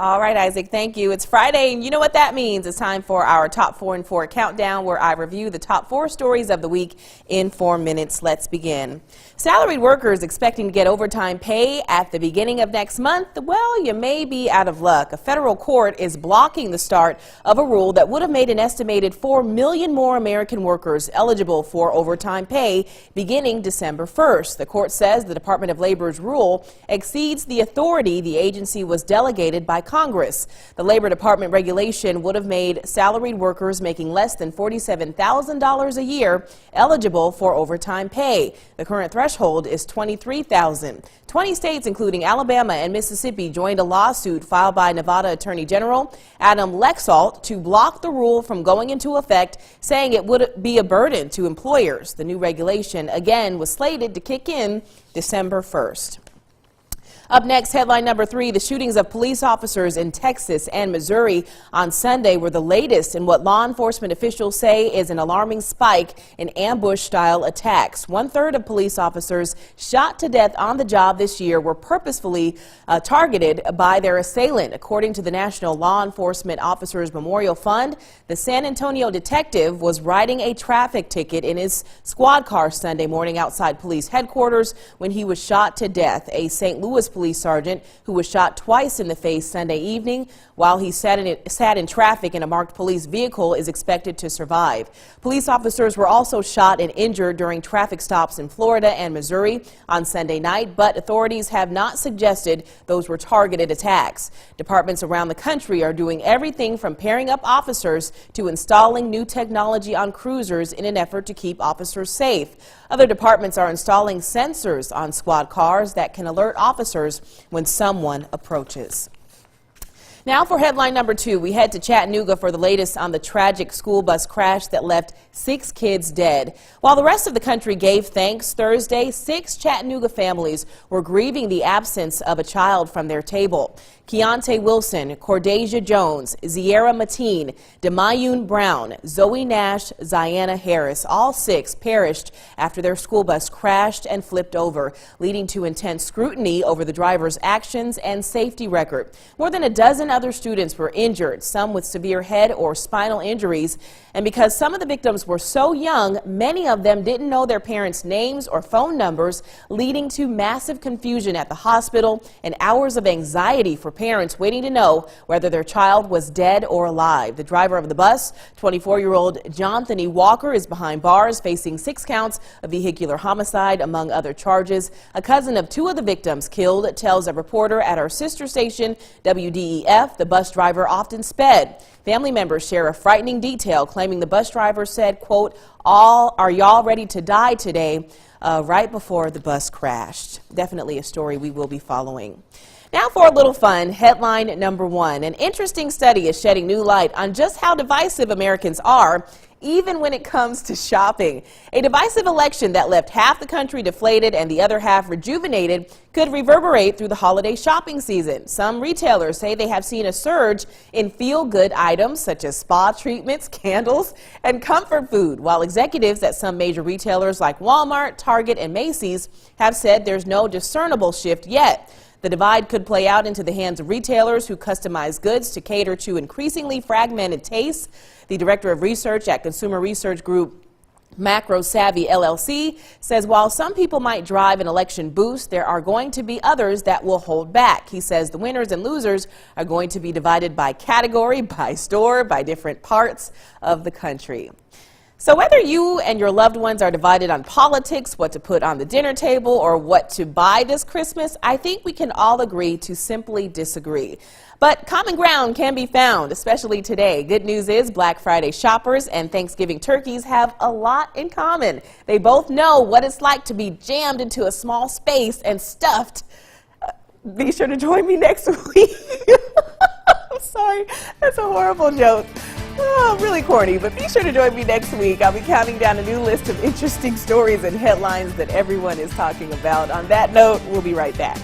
All right, Isaac, thank you. It's Friday, and you know what that means. It's time for our Top 4 in 4 countdown, where I review the top 4 stories of the week in 4 minutes. Let's begin. Salaried workers expecting to get overtime pay at the beginning of next month. Well, you may be out of luck. A federal court is blocking the start of a rule that would have made an estimated 4 million more American workers eligible for overtime pay beginning December 1st. The court says the Department of Labor's rule exceeds the authority the agency was delegated by Congress. The Labor Department regulation would have made salaried workers making less than $47,000 a year eligible for overtime pay. The current threshold is $23,000. 20 states, including Alabama and Mississippi, joined a lawsuit filed by Nevada Attorney General Adam Lexalt to block the rule from going into effect, saying it would be a burden to employers. The new regulation, again, was slated to kick in December 1st. Up next, headline number 3, the shootings of police officers in Texas and Missouri on Sunday were the latest in what law enforcement officials say is an alarming spike in ambush-style attacks. 1/3 of police officers shot to death on the job this year were purposefully targeted by their assailant. According to the National Law Enforcement Officers Memorial Fund, the San Antonio detective was writing a traffic ticket in his squad car Sunday morning outside police headquarters when he was shot to death. A St. Louis police sergeant who was shot twice in the face Sunday evening while he sat in traffic in a marked police vehicle is expected to survive. Police officers were also shot and injured during traffic stops in Florida and Missouri on Sunday night, but authorities have not suggested those were targeted attacks. Departments around the country are doing everything from pairing up officers to installing new technology on cruisers in an effort to keep officers safe. Other departments are installing sensors on squad cars that can alert officers when someone approaches. Now for headline number 2, we head to Chattanooga for the latest on the tragic school bus crash that left 6 kids dead. While the rest of the country gave thanks Thursday, 6 Chattanooga families were grieving the absence of a child from their table. Keontae Wilson, Cordasia Jones, Ziera Mateen, Demayun Brown, Zoe Nash, Ziana Harris, all 6 perished after their school bus crashed and flipped over, leading to intense scrutiny over the driver's actions and safety record. More than a dozen other students were injured, some with severe head or spinal injuries, and because some of the victims were so young, many of them didn't know their parents' names or phone numbers, leading to massive confusion at the hospital and hours of anxiety for parents waiting to know whether their child was dead or alive. The driver of the bus, 24-year-old Jonathan Walker, is behind bars facing 6 counts of vehicular homicide, among other charges. A cousin of 2 of the victims killed tells a reporter at our sister station, WDEF, the bus driver often sped. Family members share a frightening detail, claiming the bus driver said, quote, "Are y'all ready to die today?" Right before the bus crashed. Definitely a story we will be following. Now for a little fun, headline number 1. An interesting study is shedding new light on just how divisive Americans are, even when it comes to shopping. A divisive election that left half the country deflated and the other half rejuvenated could reverberate through the holiday shopping season. Some retailers say they have seen a surge in feel-good items such as spa treatments, candles, and comfort food, while executives at some major retailers like Walmart, Target, and Macy's have said there's no discernible shift yet. The divide could play out into the hands of retailers who customize goods to cater to increasingly fragmented tastes. The director of research at consumer research group Macro Savvy LLC says while some people might drive an election boost, there are going to be others that will hold back. He says the winners and losers are going to be divided by category, by store, by different parts of the country. So whether you and your loved ones are divided on politics, what to put on the dinner table, or what to buy this Christmas, I think we can all agree to simply disagree. But common ground can be found, especially today. Good news is Black Friday shoppers and Thanksgiving turkeys have a lot in common. They both know what it's like to be jammed into a small space and stuffed. Be sure to join me next week. I'm sorry, that's a horrible joke. Oh, really corny, but be sure to join me next week. I'll be counting down a new list of interesting stories and headlines that everyone is talking about. On that note, we'll be right back.